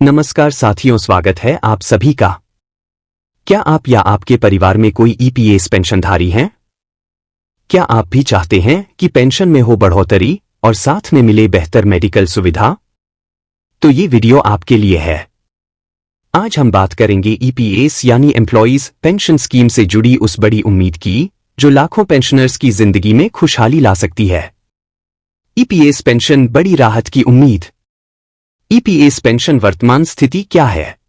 नमस्कार साथियों, स्वागत है आप सभी का। क्या आप या आपके परिवार में कोई ईपीएस पेंशनधारी हैं? क्या आप भी चाहते हैं कि पेंशन में हो बढ़ोतरी और साथ में मिले बेहतर मेडिकल सुविधा? तो ये वीडियो आपके लिए है। आज हम बात करेंगे ईपीएस यानी एम्प्लॉइज पेंशन स्कीम से जुड़ी उस बड़ी उम्मीद की जो लाखों पेंशनर्स की जिंदगी में खुशहाली ला सकती है। ईपीएस पेंशन, बड़ी राहत की उम्मीद। ईपीएस पेंशन वर्तमान स्थिति क्या है?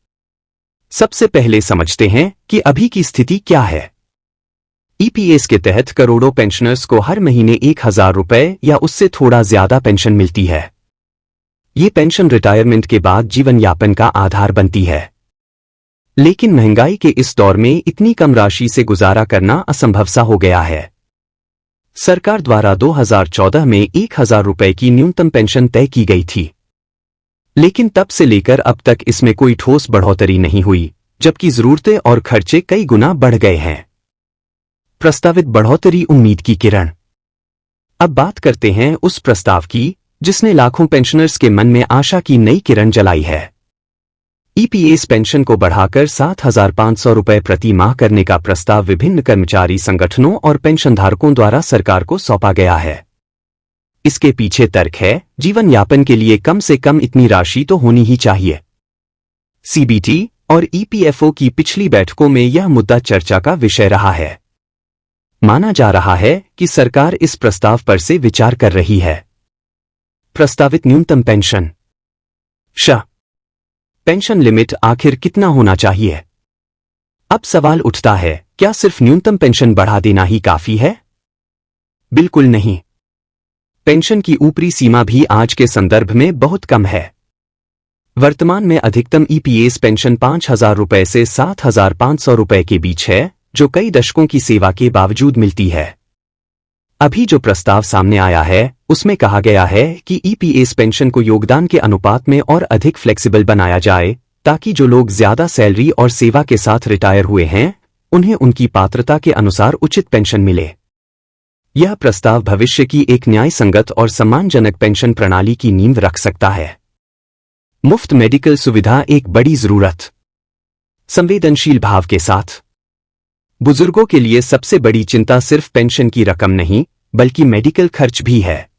सबसे पहले समझते हैं कि अभी की स्थिति क्या है। ईपीएस के तहत करोड़ों पेंशनर्स को हर महीने 1000 रुपए या उससे थोड़ा ज्यादा पेंशन मिलती है। ये पेंशन रिटायरमेंट के बाद जीवन यापन का आधार बनती है। लेकिन महंगाई के इस दौर में इतनी कम राशि से गुजारा करना असंभव सा हो गया है। सरकार द्वारा 2014 में 1000 रुपए की न्यूनतम पेंशन तय की गई थी, लेकिन तब से लेकर अब तक इसमें कोई ठोस बढ़ोतरी नहीं हुई, जबकि जरूरतें और खर्चे कई गुना बढ़ गए हैं। प्रस्तावित बढ़ोतरी, उम्मीद की किरण। अब बात करते हैं उस प्रस्ताव की जिसने लाखों पेंशनर्स के मन में आशा की नई किरण जलाई है। ईपीएस पेंशन को बढ़ाकर 7500 रुपए प्रति माह करने का प्रस्ताव विभिन्न कर्मचारी संगठनों और पेंशनधारकों द्वारा सरकार को सौंपा गया है। इसके पीछे तर्क है, जीवन यापन के लिए कम से कम इतनी राशि तो होनी ही चाहिए। सीबीटी और ईपीएफओ की पिछली बैठकों में यह मुद्दा चर्चा का विषय रहा है। माना जा रहा है कि सरकार इस प्रस्ताव पर से विचार कर रही है। प्रस्तावित न्यूनतम पेंशन पेंशन लिमिट आखिर कितना होना चाहिए? अब सवाल उठता है, क्या सिर्फ न्यूनतम पेंशन बढ़ा देना ही काफी है? बिल्कुल नहीं। पेंशन की ऊपरी सीमा भी आज के संदर्भ में बहुत कम है। वर्तमान में अधिकतम ईपीएस पेंशन 5000 रुपए से 7500 रुपए के बीच है, जो कई दशकों की सेवा के बावजूद मिलती है। अभी जो प्रस्ताव सामने आया है उसमें कहा गया है कि ईपीएस पेंशन को योगदान के अनुपात में और अधिक फ्लेक्सिबल बनाया जाए, ताकि जो लोग ज्यादा सैलरी और सेवा के साथ रिटायर हुए हैं उन्हें उनकी पात्रता के अनुसार उचित पेंशन मिले। यह प्रस्ताव भविष्य की एक न्यायसंगत और सम्मानजनक पेंशन प्रणाली की नींव रख सकता है। मुफ्त मेडिकल सुविधा एक बड़ी जरूरत। संवेदनशील भाव के साथ, बुजुर्गों के लिए सबसे बड़ी चिंता सिर्फ पेंशन की रकम नहीं, बल्कि मेडिकल खर्च भी है।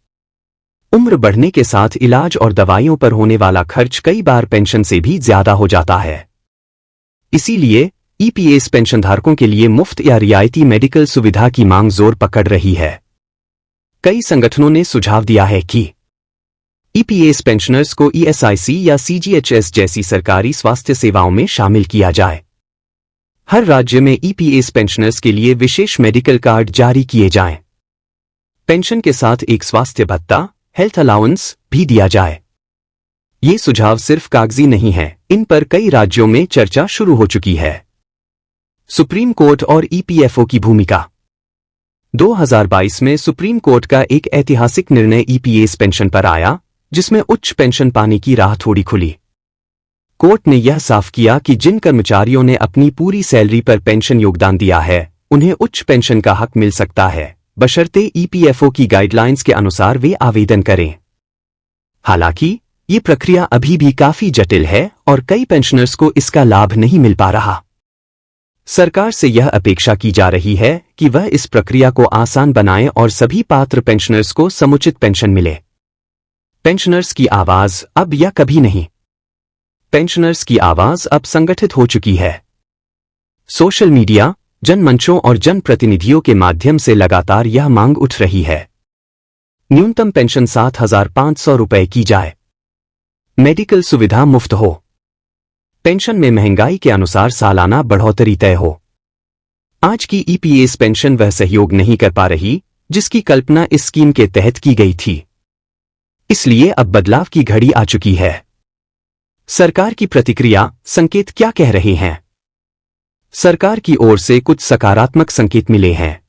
उम्र बढ़ने के साथ इलाज और दवाइयों पर होने वाला खर्च कई बार पेंशन से भी ज्यादा हो जाता है। इसीलिए ईपीएस पेंशनधारकों के लिए मुफ्त या रियायती मेडिकल सुविधा की मांग जोर पकड़ रही है। कई संगठनों ने सुझाव दिया है कि ईपीएस पेंशनर्स को ईएसआईसी या सीजीएचएस जैसी सरकारी स्वास्थ्य सेवाओं में शामिल किया जाए। हर राज्य में ईपीएस पेंशनर्स के लिए विशेष मेडिकल कार्ड जारी किए जाएं। पेंशन के साथ एक स्वास्थ्य भत्ता, हेल्थ अलाउंस भी दिया जाए। ये सुझाव सिर्फ कागजी नहीं है, इन पर कई राज्यों में चर्चा शुरू हो चुकी है। सुप्रीम कोर्ट और ईपीएफओ की भूमिका। 2022 में सुप्रीम कोर्ट का एक ऐतिहासिक निर्णय ईपीएस पेंशन पर आया, जिसमें उच्च पेंशन पाने की राह थोड़ी खुली। कोर्ट ने यह साफ किया कि जिन कर्मचारियों ने अपनी पूरी सैलरी पर पेंशन योगदान दिया है उन्हें उच्च पेंशन का हक मिल सकता है, बशर्ते ईपीएफओ की गाइडलाइंस के अनुसार वे आवेदन करें। हालांकि ये प्रक्रिया अभी भी काफी जटिल है और कई पेंशनर्स को इसका लाभ नहीं मिल पा रहा। सरकार से यह अपेक्षा की जा रही है कि वह इस प्रक्रिया को आसान बनाए और सभी पात्र पेंशनर्स को समुचित पेंशन मिले। पेंशनर्स की आवाज, अब या कभी नहीं। पेंशनर्स की आवाज अब संगठित हो चुकी है। सोशल मीडिया, जनमंचों और जनप्रतिनिधियों के माध्यम से लगातार यह मांग उठ रही है। न्यूनतम पेंशन 7500 रुपए की जाए। मेडिकल सुविधा मुफ्त हो। पेंशन में महंगाई के अनुसार सालाना बढ़ोतरी तय हो। आज की ईपीएस पेंशन वह सहयोग नहीं कर पा रही जिसकी कल्पना इस स्कीम के तहत की गई थी। इसलिए अब बदलाव की घड़ी आ चुकी है। सरकार की प्रतिक्रिया, संकेत क्या कह रहे हैं? सरकार की ओर से कुछ सकारात्मक संकेत मिले हैं।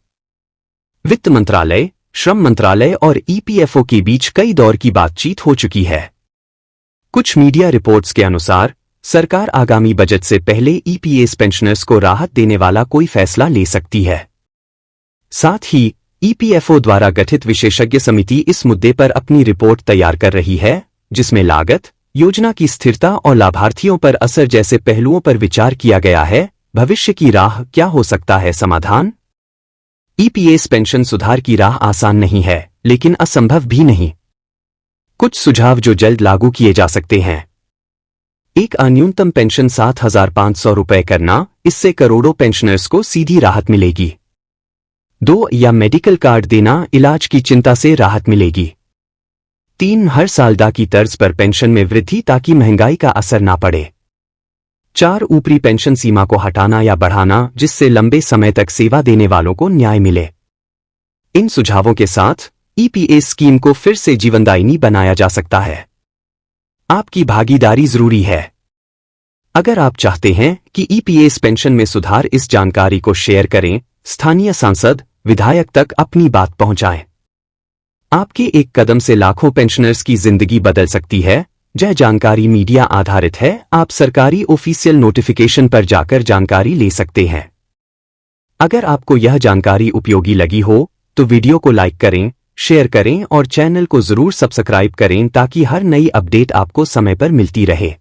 वित्त मंत्रालय, श्रम मंत्रालय और ईपीएफओ के बीच कई दौर की बातचीत हो चुकी है। कुछ मीडिया रिपोर्ट्स के अनुसार सरकार आगामी बजट से पहले ईपीएस पेंशनर्स को राहत देने वाला कोई फैसला ले सकती है। साथ ही ईपीएफओ द्वारा गठित विशेषज्ञ समिति इस मुद्दे पर अपनी रिपोर्ट तैयार कर रही है, जिसमें लागत, योजना की स्थिरता और लाभार्थियों पर असर जैसे पहलुओं पर विचार किया गया है। भविष्य की राह क्या हो सकता है? समाधान। ईपीएस पेंशन सुधार की राह आसान नहीं है, लेकिन असंभव भी नहीं। कुछ सुझाव जो जल्द लागू किए जा सकते हैं। एक न्यूनतम पेंशन 7,500 रुपये करना, इससे करोड़ों पेंशनर्स को सीधी राहत मिलेगी। 2 या मेडिकल कार्ड देना, इलाज की चिंता से राहत मिलेगी। 3 हर साल दा की तर्ज पर पेंशन में वृद्धि ताकि महंगाई का असर ना पड़े। 4 ऊपरी पेंशन सीमा को हटाना या बढ़ाना, जिससे लंबे समय तक सेवा देने वालों को न्याय मिले। इन सुझावों के साथ ईपीएस स्कीम को फिर से जीवनदायिनी बनाया जा सकता है। आपकी भागीदारी जरूरी है। अगर आप चाहते हैं कि ईपीएस पेंशन में सुधार, इस जानकारी को शेयर करें, स्थानीय सांसद, विधायक तक अपनी बात पहुंचाएं। आपके एक कदम से लाखों पेंशनर्स की जिंदगी बदल सकती है। यह जानकारी मीडिया आधारित है, आप सरकारी ऑफिशियल नोटिफिकेशन पर जाकर जानकारी ले सकते हैं। अगर आपको यह जानकारी उपयोगी लगी हो तो वीडियो को लाइक करें, शेयर करें और चैनल को जरूर सब्सक्राइब करें ताकि हर नई अपडेट आपको समय पर मिलती रहे।